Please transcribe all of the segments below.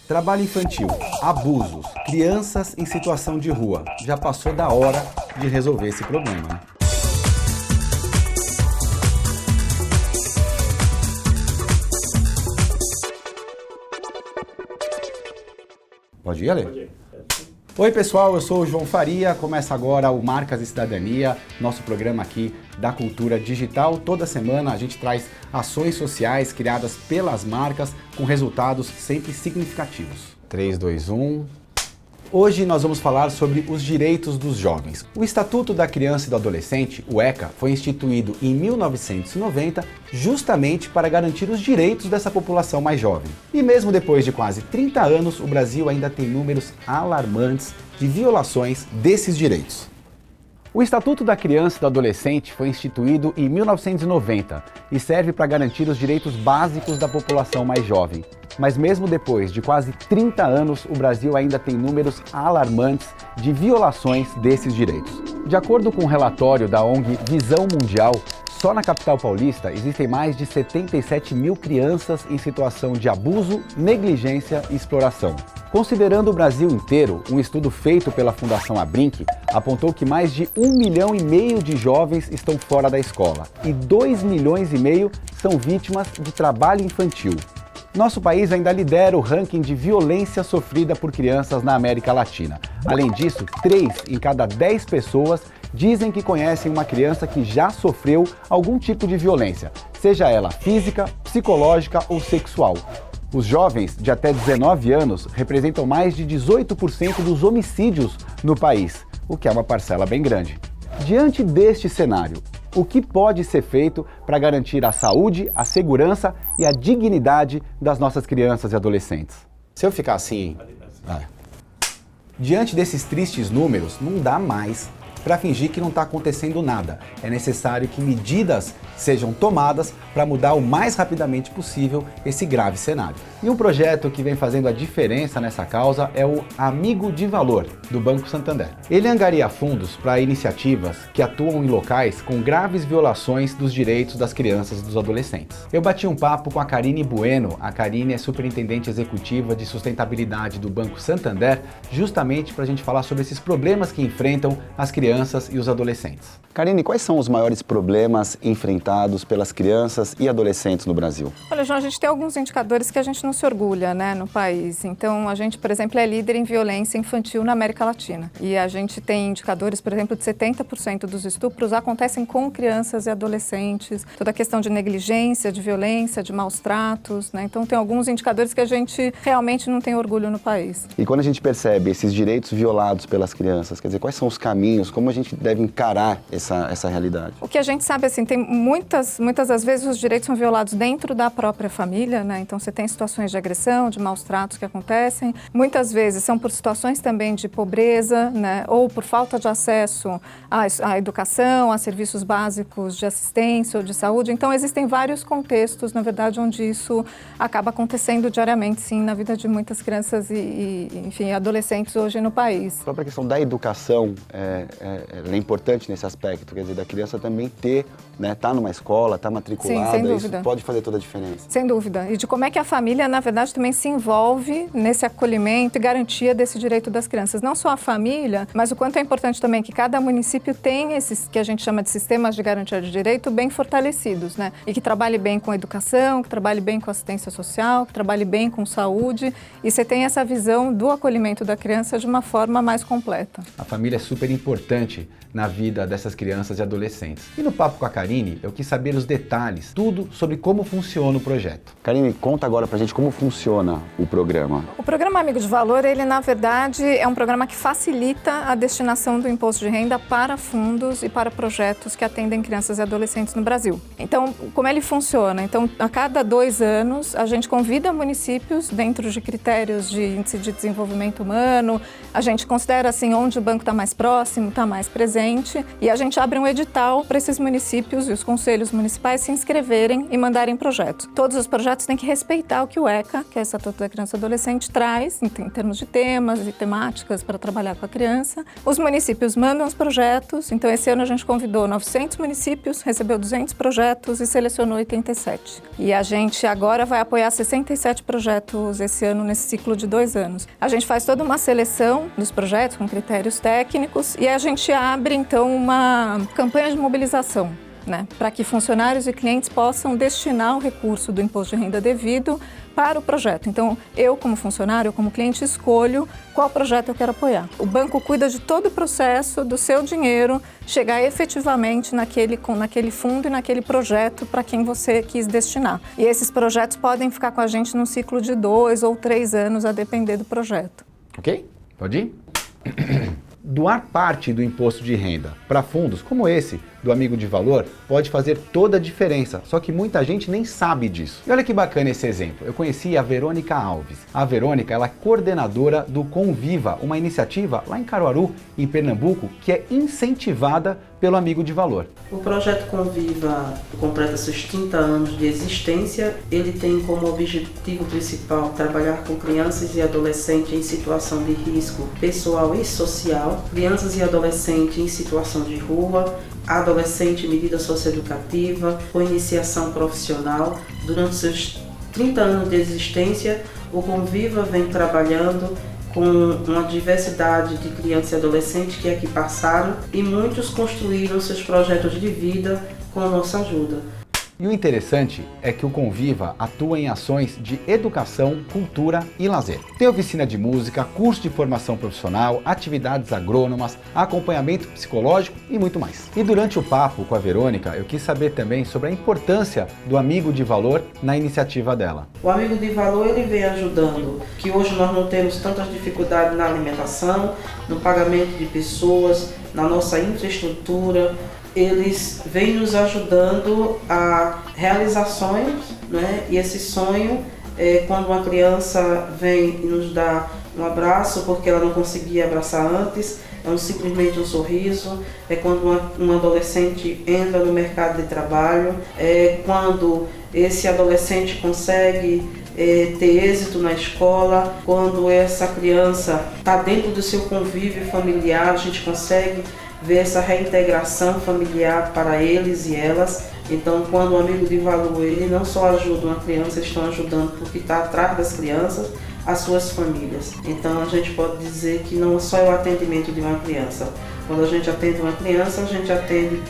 Trabalho infantil, abusos, crianças em situação de rua. Já passou da hora de resolver esse problema, né? Pode ir, Ale? Pode ir. Oi pessoal, eu sou o João Faria, começa agora o Marcas e Cidadania, nosso programa aqui da cultura digital. Toda semana a gente traz ações sociais criadas pelas marcas com resultados sempre significativos. 3, 2, 1... Hoje nós vamos falar sobre os direitos dos jovens. O Estatuto da Criança e do Adolescente, o ECA, foi instituído em 1990 justamente para garantir os direitos dessa população mais jovem. E mesmo depois de quase 30 anos, o Brasil ainda tem números alarmantes de violações desses direitos. O Estatuto da Criança e do Adolescente foi instituído em 1990 e serve para garantir os direitos básicos da população mais jovem. Mas mesmo depois de quase 30 anos, o Brasil ainda tem números alarmantes de violações desses direitos. De acordo com um relatório da ONG Visão Mundial, só na capital paulista existem mais de 77 mil crianças em situação de abuso, negligência e exploração. Considerando o Brasil inteiro, um estudo feito pela Fundação Abrinq apontou que mais de 1,5 milhão de jovens estão fora da escola e 2,5 milhões são vítimas de trabalho infantil. Nosso país ainda lidera o ranking de violência sofrida por crianças na América Latina. Além disso, 3 em cada 10 pessoas dizem que conhecem uma criança que já sofreu algum tipo de violência, seja ela física, psicológica ou sexual. Os jovens de até 19 anos representam mais de 18% dos homicídios no país, o que é uma parcela bem grande. Diante deste cenário, o que pode ser feito para garantir a saúde, a segurança e a dignidade das nossas crianças e adolescentes? Se eu ficar assim... Diante desses tristes números, não dá mais para fingir que não está acontecendo nada. É necessário que medidas sejam tomadas para mudar o mais rapidamente possível esse grave cenário. E um projeto que vem fazendo a diferença nessa causa é o Amigo de Valor, do Banco Santander. Ele angaria fundos para iniciativas que atuam em locais com graves violações dos direitos das crianças e dos adolescentes. Eu bati um papo com a Karine Bueno. A Karine é superintendente executiva de sustentabilidade do Banco Santander, justamente para a gente falar sobre esses problemas que enfrentam as crianças e os adolescentes. Karine, quais são os maiores problemas enfrentados pelas crianças e adolescentes no Brasil? Olha, João, a gente tem alguns indicadores que a gente não se orgulha, né, no país. Então, a gente, por exemplo, é líder em violência infantil na América Latina. E a gente tem indicadores, por exemplo, de 70% dos estupros acontecem com crianças e adolescentes. Toda a questão de negligência, de violência, de maus tratos, né? Então, tem alguns indicadores que a gente realmente não tem orgulho no país. E quando a gente percebe esses direitos violados pelas crianças, quer dizer, quais são os caminhos, como a gente deve encarar essa realidade? O que a gente sabe, assim, tem muitas das vezes os direitos são violados dentro da própria família, né? Então você tem situações de agressão, de maus tratos que acontecem. Muitas vezes são por situações também de pobreza, né? Ou por falta de acesso à educação, a serviços básicos de assistência ou de saúde. Então existem vários contextos, na verdade, onde isso acaba acontecendo diariamente, sim, na vida de muitas crianças enfim, adolescentes hoje no país. A própria questão da educação é importante nesse aspecto, quer dizer, da criança também ter, né, tá numa escola, tá matriculada. Sim, sem dúvida. Isso pode fazer toda a diferença. Sem dúvida. E de como é que a família, na verdade, também se envolve nesse acolhimento e garantia desse direito das crianças. Não só a família, mas o quanto é importante também que cada município tenha esses que a gente chama de sistemas de garantia de direito bem fortalecidos, né? E que trabalhe bem com educação, que trabalhe bem com assistência social, que trabalhe bem com saúde. E você tem essa visão do acolhimento da criança de uma forma mais completa. A família é super importante na vida dessas crianças e adolescentes. E no papo com a Karine, eu quis saber os detalhes, tudo sobre como funciona o projeto. Karine, conta agora pra gente como funciona o programa. O programa Amigo de Valor, ele na verdade é um programa que facilita a destinação do imposto de renda para fundos e para projetos que atendem crianças e adolescentes no Brasil. Então, como ele funciona? Então, a cada 2 anos, a gente convida municípios dentro de critérios de índice de desenvolvimento humano, a gente considera assim onde o banco está mais próximo, está mais presente, e a gente abre um edital para esses municípios e os conselhos municipais se inscreverem e mandarem projetos. Todos os projetos têm que respeitar o que o ECA, que é o Estatuto da Criança e Adolescente, traz em termos de temas e temáticas para trabalhar com a criança. Os municípios mandam os projetos, então esse ano a gente convidou 900 municípios, recebeu 200 projetos e selecionou 87. E a gente agora vai apoiar 67 projetos esse ano, nesse ciclo de 2 anos. A gente faz toda uma seleção dos projetos com critérios técnicos e a gente abre então uma campanha de mobilização, para que funcionários e clientes possam destinar o recurso do imposto de renda devido para o projeto. Então, eu como funcionário, como cliente, escolho qual projeto eu quero apoiar. O banco cuida de todo o processo do seu dinheiro chegar efetivamente naquele fundo e naquele projeto para quem você quis destinar. E esses projetos podem ficar com a gente num ciclo de 2 ou 3 anos, a depender do projeto. Ok? Pode ir? Doar parte do imposto de renda para fundos como esse do Amigo de Valor pode fazer toda a diferença, só que muita gente nem sabe disso. E olha que bacana esse exemplo. Eu conheci a Verônica Alves. A Verônica, ela é coordenadora do Conviva, uma iniciativa lá em Caruaru, em Pernambuco, que é incentivada pelo Amigo de Valor. O projeto Conviva completa seus 30 anos de existência. Ele tem como objetivo principal trabalhar com crianças e adolescentes em situação de risco pessoal e social, crianças e adolescentes em situação de rua, adolescente em medida socioeducativa, com iniciação profissional. Durante seus 30 anos de existência, o Conviva vem trabalhando com uma diversidade de crianças e adolescentes que aqui passaram e muitos construíram seus projetos de vida com nossa ajuda. E o interessante é que o Conviva atua em ações de educação, cultura e lazer. Tem oficina de música, curso de formação profissional, atividades agrônomas, acompanhamento psicológico e muito mais. E durante o papo com a Verônica, eu quis saber também sobre a importância do Amigo de Valor na iniciativa dela. O Amigo de Valor ele vem ajudando, que hoje nós não temos tantas dificuldades na alimentação, no pagamento de pessoas, na nossa infraestrutura. Eles vêm nos ajudando a realizar sonhos, E esse sonho é quando uma criança vem e nos dá um abraço porque ela não conseguia abraçar antes, simplesmente um sorriso, é quando um adolescente entra no mercado de trabalho, é quando esse adolescente consegue ter êxito na escola, quando essa criança está dentro do seu convívio familiar, a gente consegue ver essa reintegração familiar para eles e elas. Então, quando o Amigo de Valor, ele não só ajuda uma criança, eles estão ajudando porque está atrás das crianças, as suas famílias. Então, a gente pode dizer que não só é o atendimento de uma criança. Quando a gente atende uma criança, a gente atende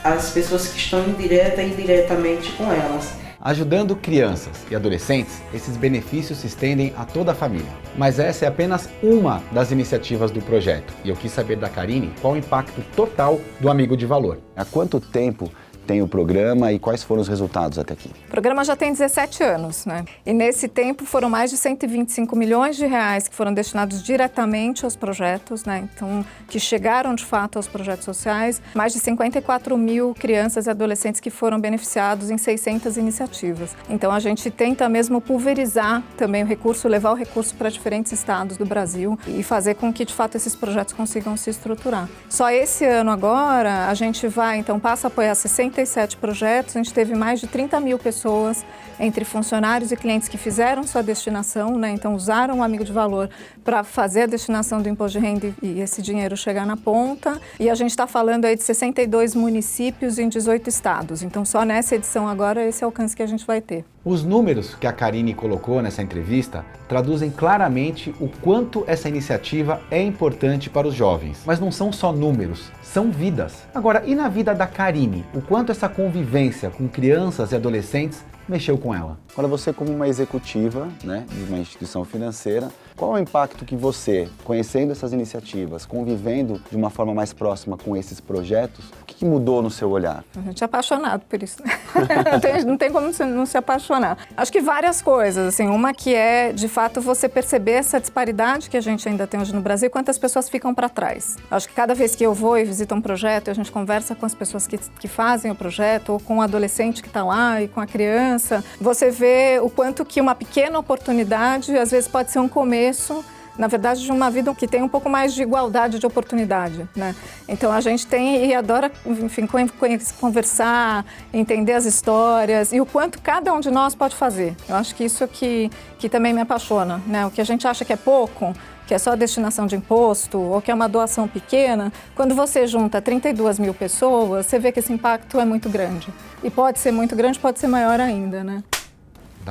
as pessoas que estão indireta e indiretamente com elas. Ajudando crianças e adolescentes, esses benefícios se estendem a toda a família. Mas essa é apenas uma das iniciativas do projeto. E eu quis saber da Karine qual o impacto total do Amigo de Valor. Há quanto tempo tem o programa e quais foram os resultados até aqui? O programa já tem 17 anos, E nesse tempo foram mais de 125 milhões de reais que foram destinados diretamente aos projetos, Então, que chegaram de fato aos projetos sociais. Mais de 54 mil crianças e adolescentes que foram beneficiados em 600 iniciativas. Então, a gente tenta mesmo pulverizar também o recurso, levar o recurso para diferentes estados do Brasil e fazer com que de fato esses projetos consigam se estruturar. Só esse ano agora, a gente passa a apoiar 67 projetos, a gente teve mais de 30 mil pessoas, entre funcionários e clientes que fizeram sua destinação, Então usaram o Amigo de Valor para fazer a destinação do imposto de renda e esse dinheiro chegar na ponta. E a gente está falando aí de 62 municípios em 18 estados. Então só nessa edição agora esse alcance que a gente vai ter. Os números que a Karine colocou nessa entrevista traduzem claramente o quanto essa iniciativa é importante para os jovens. Mas não são só números, são vidas. Agora, e na vida da Karine? O quanto essa convivência com crianças e adolescentes mexeu com ela? Agora, você como uma executiva, de uma instituição financeira, qual é o impacto que você, conhecendo essas iniciativas, convivendo de uma forma mais próxima com esses projetos, o que mudou no seu olhar? A gente é apaixonado por isso, Não tem como não se apaixonar. Acho que várias coisas, uma que é, de fato, você perceber essa disparidade que a gente ainda tem hoje no Brasil e quantas pessoas ficam para trás. Acho que cada vez que eu vou e visito um projeto, a gente conversa com as pessoas que fazem o projeto, ou com o adolescente que está lá e com a criança, você vê o quanto que uma pequena oportunidade, às vezes, pode ser um começo, na verdade, de uma vida que tem um pouco mais de igualdade de oportunidade, né? Então a gente tem e adora, enfim, conversar, entender as histórias e o quanto cada um de nós pode fazer. Eu acho que isso que também me apaixona, né? O que a gente acha que é pouco, que é só a destinação de imposto ou que é uma doação pequena, quando você junta 32 mil pessoas, você vê que esse impacto é muito grande. E pode ser muito grande, pode ser maior ainda, né?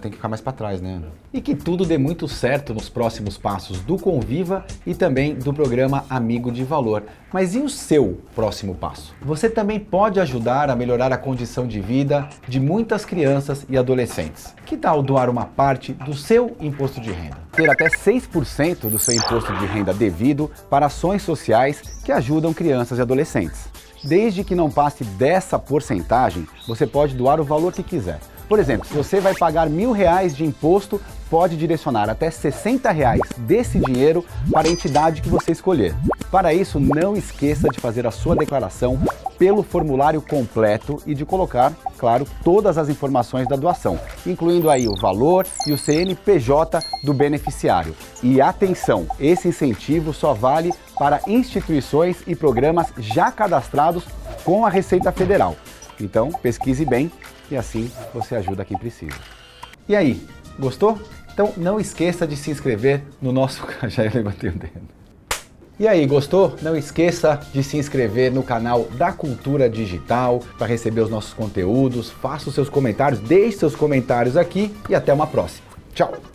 Tem que ficar mais para trás, né? E que tudo dê muito certo nos próximos passos do Conviva e também do programa Amigo de Valor. Mas e o seu próximo passo? Você também pode ajudar a melhorar a condição de vida de muitas crianças e adolescentes. Que tal doar uma parte do seu imposto de renda? Ter até 6% do seu imposto de renda devido para ações sociais que ajudam crianças e adolescentes. Desde que não passe dessa porcentagem, você pode doar o valor que quiser. Por exemplo, se você vai pagar R$1.000 de imposto, pode direcionar até R$60 desse dinheiro para a entidade que você escolher. Para isso, não esqueça de fazer a sua declaração pelo formulário completo e de colocar, claro, todas as informações da doação, incluindo aí o valor e o CNPJ do beneficiário. E atenção, esse incentivo só vale para instituições e programas já cadastrados com a Receita Federal. Então, pesquise bem e assim você ajuda quem precisa. E aí, gostou? Então não esqueça de se inscrever no nosso... Já levantei o dedo. E aí, gostou? Não esqueça de se inscrever no canal da Cultura Digital para receber os nossos conteúdos. Faça os seus comentários, deixe seus comentários aqui e até uma próxima. Tchau!